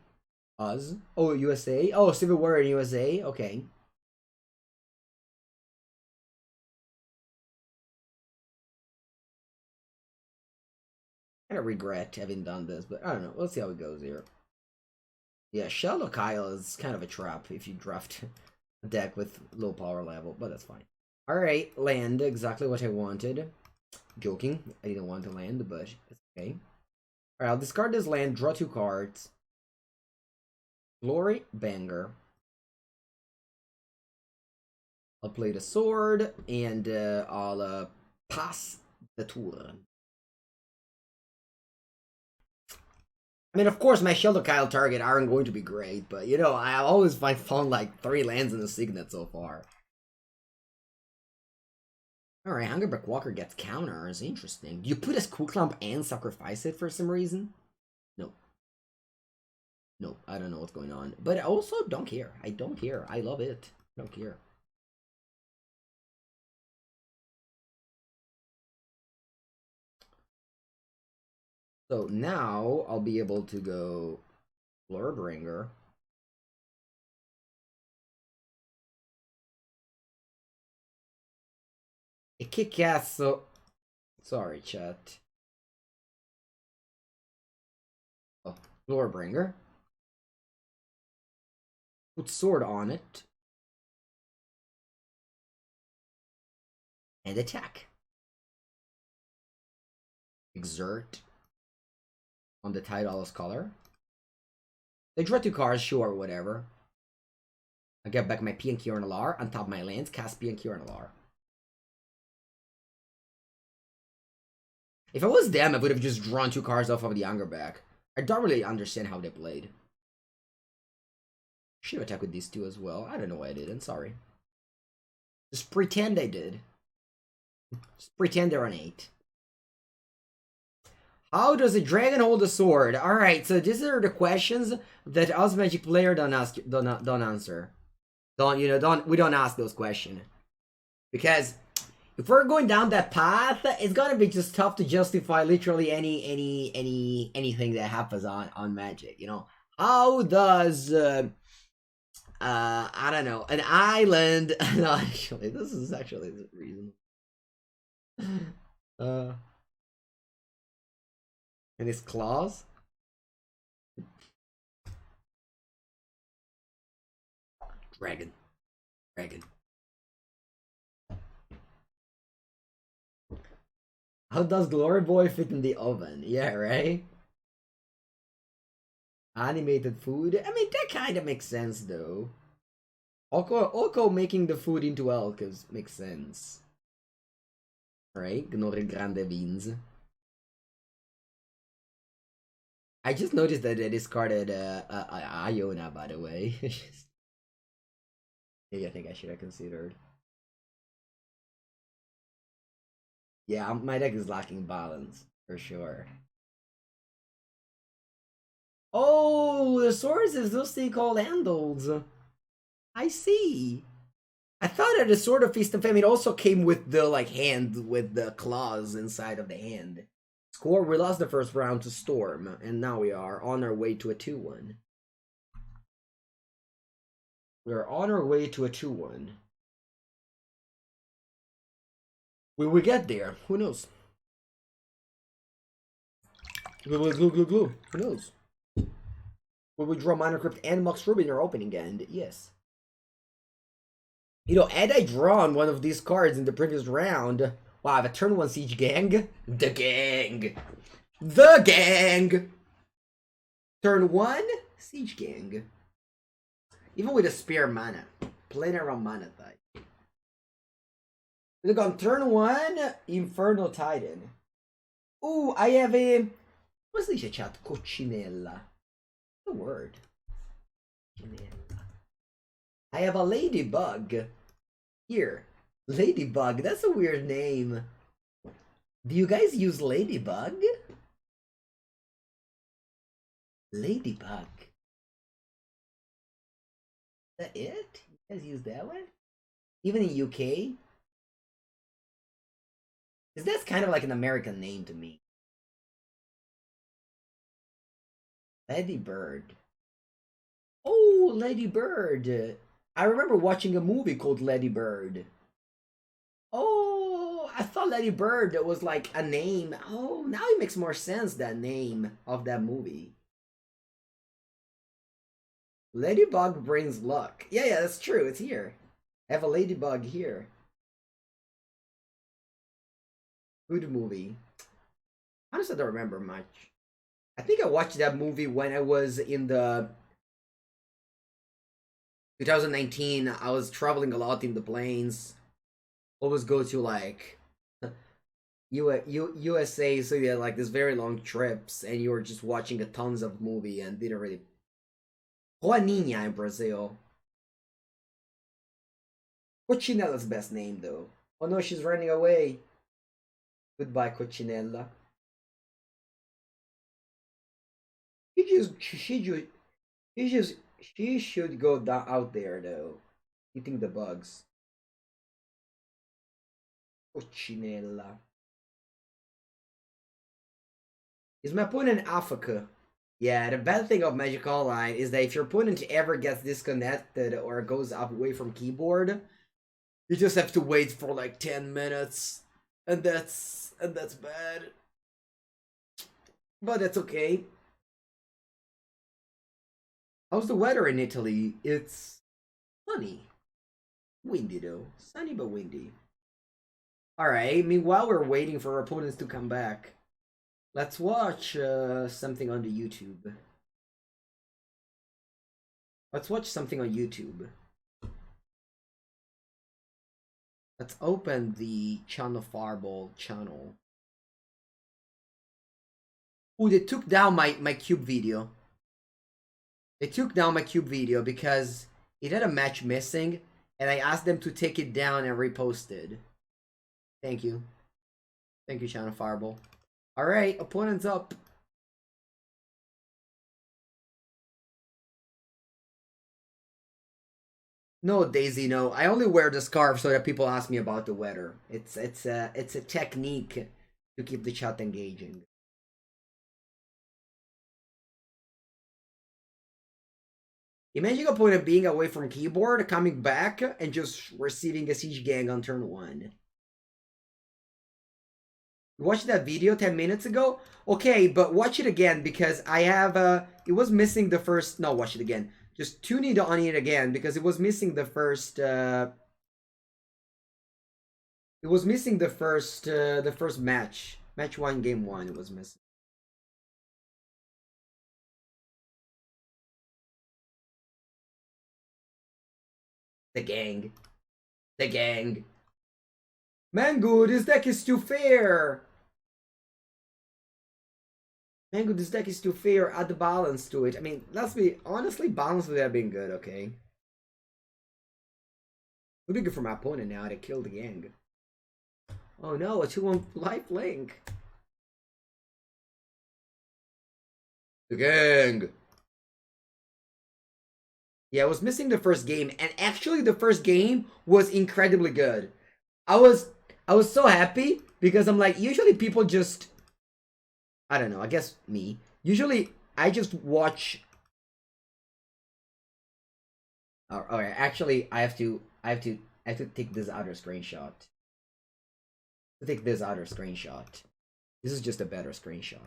Oz. Oh, USA? Oh, Civil War in USA? Okay. I kind of regret having done this, but I don't know. Let's see how it goes here. Yeah, Sheldo Kyle is kind of a trap if you draft a deck with low power level, but that's fine. Alright, land, exactly what I wanted. Joking, I didn't want to land, but it's okay. Alright, I'll discard this land, draw 2 cards. Glory Banger. I'll play the sword, and I'll pass the turn. I mean, of course, my Shelter Kyle target aren't going to be great, but, you know, I always found like 3 lands in the Signet so far. Alright, Hungerback Walker gets counters. Interesting. Do you put a Quick Lump and sacrifice it for some reason? No. No, I don't know what's going on. But I also don't care. I don't care. I love it. I don't care. So now I'll be able to go Floorbringer. A kick-ass, so... Sorry, chat. Oh, Floorbringer. Put sword on it. And attack. Exert. On the Tidal's color. They draw 2 cards, sure, whatever. I get back my P and Q and LR, on top of my lands, cast P and Q and LR. If I was them, I would have just drawn 2 cards off of the Hungerback. I don't really understand how they played. Should have attacked with these 2 as well. I don't know why I didn't, sorry. Just pretend I did. Just pretend they're on 8. How does a dragon hold a sword? Alright, so these are the questions that us Magic player don't answer. We don't ask those questions. Because if we're going down that path, it's gonna be just tough to justify literally anything that happens on Magic, you know. How does I don't know, an island no, actually, this is actually the reason. And his claws? Dragon. How does Glory Boy fit in the oven? Yeah, right? Animated food? I mean, that kind of makes sense, though. Oko making the food into Elkos makes sense. Alright, Gnore Grande wins. I just noticed that I discarded Iona, by the way. Maybe I think I should have considered. Yeah, my deck is lacking balance, for sure. Oh, the swords is those thing called handles. I see. I thought that the Sword of Feast and Famine also came with the like hand with the claws inside of the hand. Score, we lost the first round to Storm, and now we are on our way to a 2-1. We are on our way to a 2-1. Will we get there? Who knows? Glue, glue, glue, glue. Who knows? Will we draw Minor Crypt and Mox Ruby in our opening end? Yes. You know, had I drawn one of these cards in the previous round, wow, I have a turn 1 Siege Gang. The Gang! The Gang! Turn 1, Siege Gang. Even with a spare mana. Playing around mana type. Look, on turn 1, Inferno Titan. Ooh, I have a... Come si dice chat? Coccinella. The word. Coccinella. I have a Ladybug. Here. Ladybug, that's a weird name. Do you guys use Ladybug? Ladybug. Is that it? You guys use that one? Even in UK? Because that's kind of like an American name to me. Lady Bird. Oh, Lady Bird. I remember watching a movie called Lady Bird. Oh, I thought Lady Bird was like a name. Oh, now it makes more sense, that name of that movie. Ladybug brings luck. Yeah, that's true. It's here. I have a ladybug here. Good movie. Honestly, I don't remember much. I think I watched that movie when I was in the 2019. I was traveling a lot in the planes. Always go to like USA, so you had like this very long trips, and you were just watching a tons of movie and didn't really. Juaninha in Brazil. Cocinella's best name though. Oh no, she's running away. Goodbye, Cocinella. She should go down out there though, eating the bugs. Coccinella. Is my opponent Africa? Yeah, the bad thing of Magic Online is that if your opponent ever gets disconnected or goes up away from keyboard, you just have to wait for like 10 minutes. And that's bad. But that's okay. How's the weather in Italy? It's sunny. Windy though. Sunny but windy. Alright, meanwhile we're waiting for our opponents to come back. Let's watch something on the YouTube. Let's watch something on YouTube. Let's open the Channel Fireball channel. Ooh, they took down my cube video. They took down my cube video because it had a match missing, and I asked them to take it down and reposted. Thank you. Thank you, Channel Fireball. Alright, opponent's up. No, Daisy, no. I only wear the scarf so that people ask me about the weather. It's a technique to keep the chat engaging. Imagine your opponent being away from keyboard, coming back, and just receiving a siege gang on turn 1. You watched that video 10 minutes ago? Okay, but watch it again because I have it was missing the first. No, watch it again. Just tune in on it again because it was missing the first it was missing the first match. Match 1, game 1, it was missing. The gang. The gang. Mango, this deck is too fair. Mango, this deck is too fair. Add the balance to it. I mean, let's be honestly, balance would have been good, okay? Would be good for my opponent now to kill the gang. Oh no, a 2-1 life link. The gang. Yeah, I was missing the first game, and actually the first game was incredibly good. I was so happy because I'm like, usually people just, I don't know, I guess me. Usually I just watch. All right, actually I have to take this other screenshot. Take this other screenshot. This is just a better screenshot.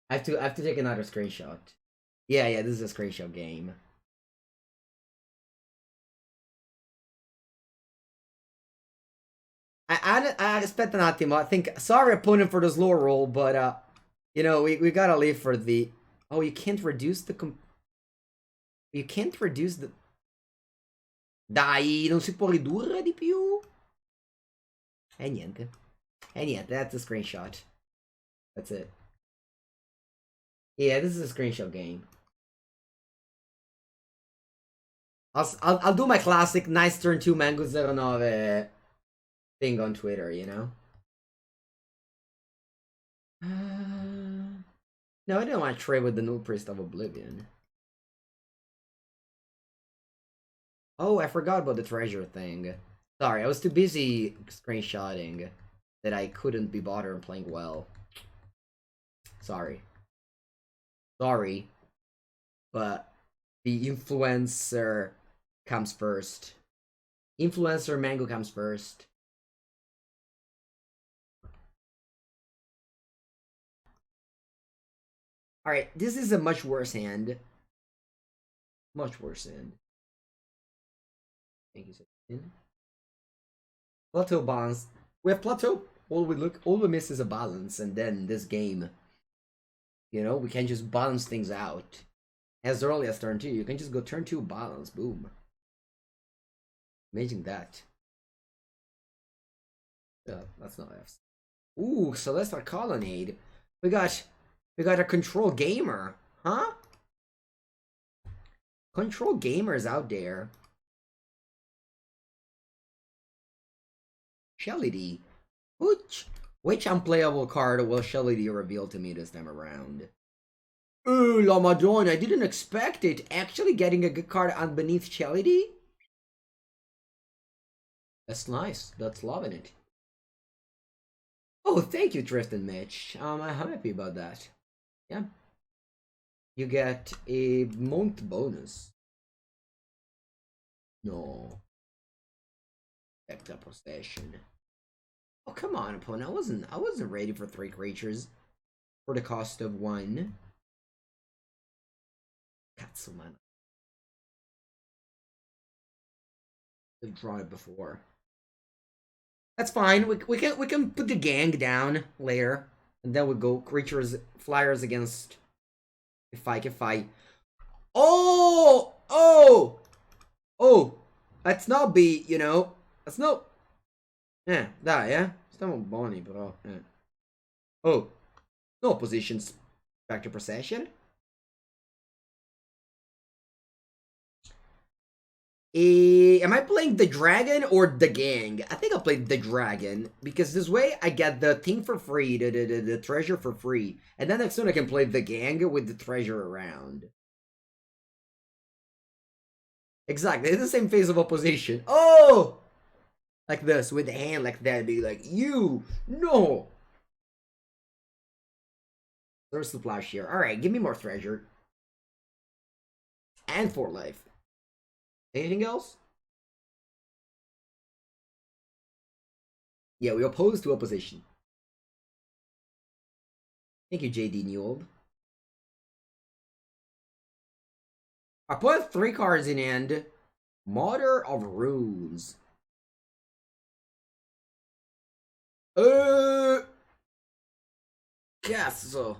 I have to take another screenshot. Yeah, this is a screenshot game. Aspetta un attimo, I think, sorry opponent for the slow roll, but you know, we gotta leave for the, oh, you can't reduce the you can't reduce the, dai, non si può ridurre di più? Niente, that's a screenshot. That's it. Yeah, this is a screenshot game. I'll do my classic nice turn 2 Mango 09 thing on Twitter, you know? No, I didn't want to trade with the Null Priest of Oblivion. Oh, I forgot about the treasure thing. Sorry, I was too busy screenshotting that I couldn't be bothered playing well. Sorry. Sorry. But the influencer comes first. Influencer Mango comes first. Alright, this is a much worse hand. Much worse hand. Thank you. Plateau balance. We have plateau. All we miss is a balance, and then this game, you know, we can just balance things out. As early as turn 2, you can just go turn 2 balance, boom. Imagine that. That's not F. Ooh, Celestial Colonnade. We got a control gamer, huh? Control gamers out there. Shelly D. Which unplayable card will Shelly D reveal to me this time around? Ooh, La Madonna, I didn't expect it. Actually getting a good card on beneath Shelly D? That's nice. That's loving it. Oh, thank you, Tristan Mitch. I'm happy about that. Yeah. You get a month bonus. No. Backed up possession. Oh, come on, opponent. I wasn't ready for 3 creatures for the cost of 1. Katsuman. I've drawn it before. That's fine. We can put the gang down later, and then we'll go creatures flyers against. If I. Oh. Let's not be, you know. Let's not. Dai, stiamo buoni però. Oh, no positions. Back to procession. Am I playing the dragon or the gang? I think I'll play the dragon because this way I get the thing for free, the treasure for free, and then next turn I can play the gang with the treasure around. Exactly, it's the same phase of opposition. Oh, like this with the hand like that, be like you no. There's the flash here. All right, give me more treasure and 4 life. Anything else? Yeah, we oppose to opposition. Thank you, JD Newell. I put 3 cards in hand. Mother of Runes. Yes, so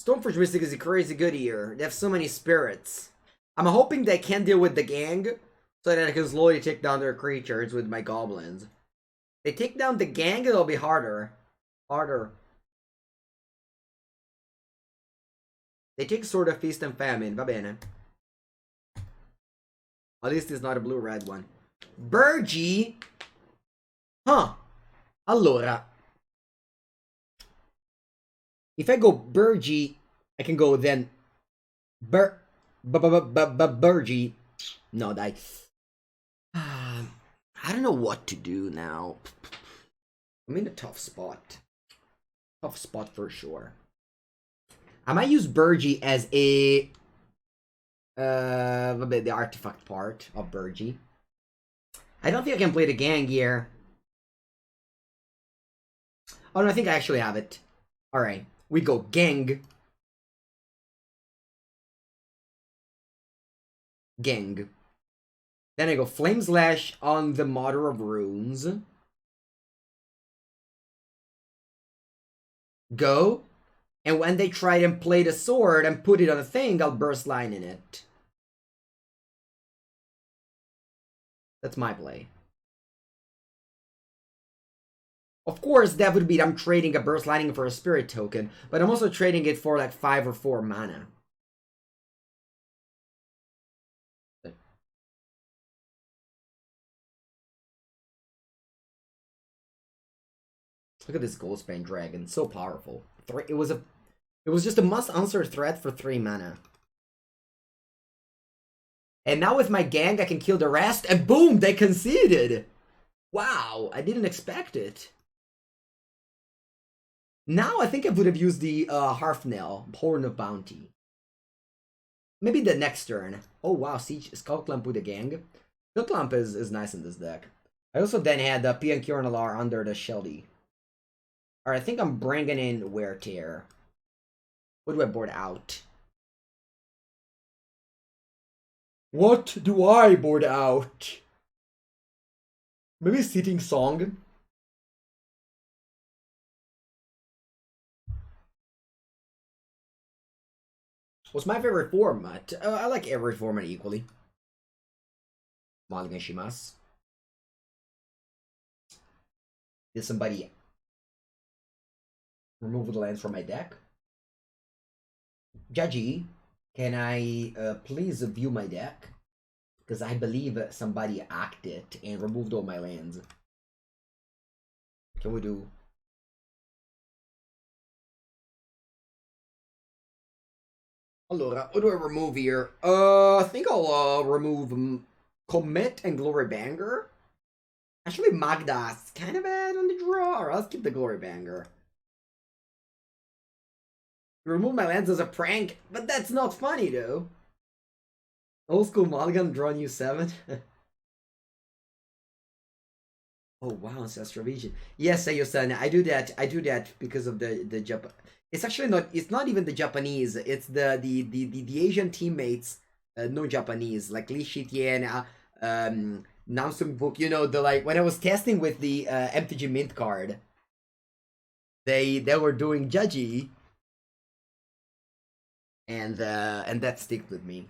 Stoneforge Mystic is crazy good here. They have so many spirits. I'm hoping they can deal with the gang so that I can slowly take down their creatures with my goblins. They take down the gang, it'll be harder. Harder. They take Sword of Feast and Famine. Va bene. At least it's not a blue-red one. Burgie? Huh. Allora. If I go Burgie, I can go then... Burgie. No, die. I don't know what to do now. I'm in a tough spot. Tough spot for sure. I might use Burgie as a... the artifact part of Burgie. I don't think I can play the gang here. Oh no, I think I actually have it. Alright, we go gang. Gang. Then I go Flame Slash on the Mother of Runes. Go. And when they try and play the sword and put it on a thing, I'll burst line in it. That's my play. Of course, that would be I'm trading a burst lightning for a spirit token, but I'm also trading it for like 5 or 4 mana. Look at this Goldspan Dragon, so powerful. It was just a must-answer threat for 3 mana. And now with my gang, I can kill the rest, and boom, they conceded! Wow, I didn't expect it. Now I think I would have used the Harfnell, Horn of Bounty. Maybe the next turn. Oh wow, Siege Skullclamp with a gang. Skullclamp is nice in this deck. I also then had the Pian Kiernalar under the Sheldy. Alright, I think I'm bringing in Wear Tear. What do I board out? What do I board out? Maybe Sitting Song? What's my favorite format? I like every format equally. Mulligan Shimas. Did somebody remove the lands from my deck? Judgy, can I please view my deck? Because I believe somebody acted and removed all my lands. Can we do... Allora, what do I remove here? I think I'll remove Commit and Glory Banger. Actually, Magda's kind of bad on the draw. Or I'll keep the Glory Banger. Remove my lands as a prank, but that's not funny though. Old school Mulligan, draw new 7. Oh wow, Ancestral Vision. Yes, Ayosan, I do that. I do that because of the Japan. It's actually not. It's not even the Japanese. It's the Asian teammates. No Japanese, like Li Shitian, Namsung Book. You know, the like when I was testing with the MTG Mint card. They were doing Judgy. And that stick with me.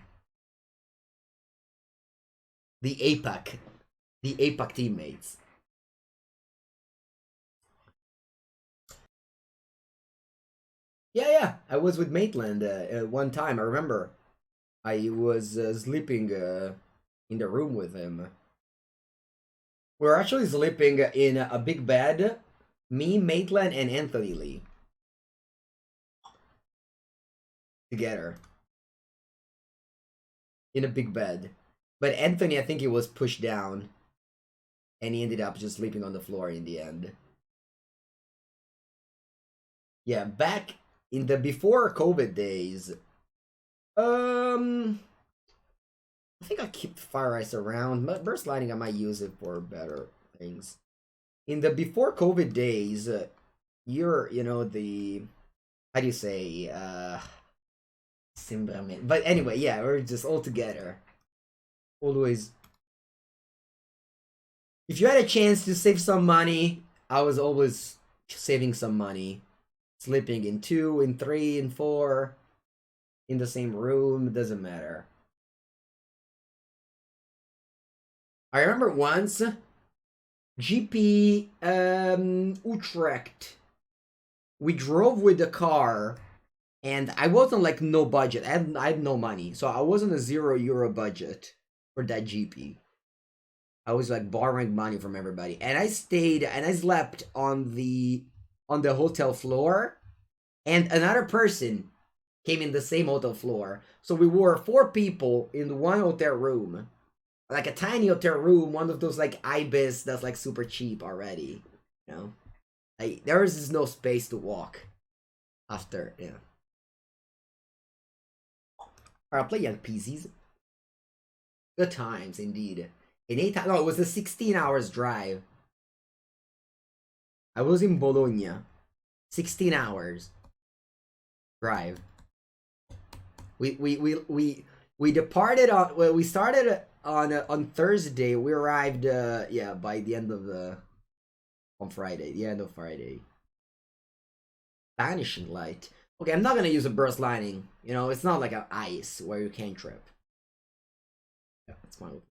The APAC teammates. Yeah, I was with Maitland one time. I remember. I was sleeping in the room with him. We were actually sleeping in a big bed. Me, Maitland, and Anthony Lee. Together. In a big bed. But Anthony, I think he was pushed down. And he ended up just sleeping on the floor in the end. Yeah, back in the before COVID days. I think I'll keep Fire Ice around. But Burst Lightning, I might use it for better things. In the before COVID days, you know, the... How do you say? But anyway, yeah, we're just all together. Always. If you had a chance to save some money, I was always saving some money. Sleeping in 2, in 3, in 4. In the same room, doesn't matter. I remember once, GP Utrecht. We drove with the car, and I wasn't like no budget. I had no money, so I wasn't a €0 budget for that GP. I was like borrowing money from everybody, and I stayed and I slept on the hotel floor, and another person came in the same hotel floor. So we were 4 people in one hotel room, like a tiny hotel room, one of those like ibis that's like super cheap already. You know, like there is no space to walk after. Yeah. I'll play young PCs. Good times indeed. In 8 no, it was a 16 hours drive. I was in Bologna. 16 hours drive. We departed on, well, we started on Thursday. We arrived yeah, by the end of the on Friday, the end of Friday. Vanishing light. Okay, I'm not gonna use a burst lightning. You know, it's not like an ice where you can't trip. Yeah, that's fine.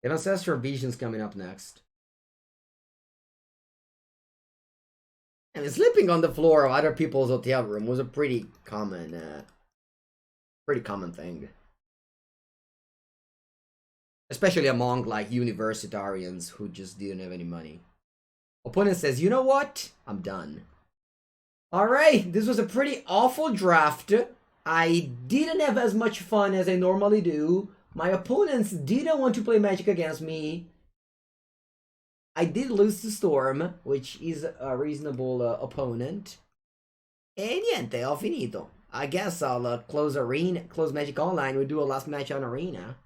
If Ancestral Vision's coming up next. I mean, sleeping on the floor of other people's hotel room was a pretty common thing. Especially among like universitarians who just didn't have any money. Opponent says, you know what? I'm done. Alright, this was a pretty awful draft. I didn't have as much fun as I normally do. My opponents didn't want to play Magic against me. I did lose to Storm, which is a reasonable opponent. E niente, ho finito. I guess I'll close Magic Online. We'll do a last match on Arena.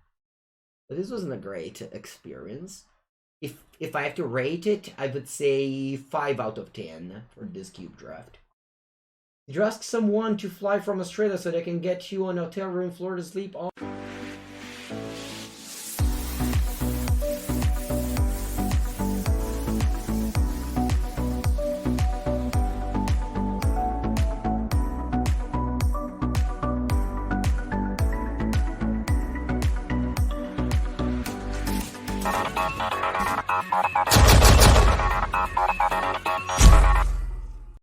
But this wasn't a great experience. If I have to rate it, I would say 5 out of 10 for this cube draft. Did you ask someone to fly from Australia so they can get you an hotel room floor to sleep on?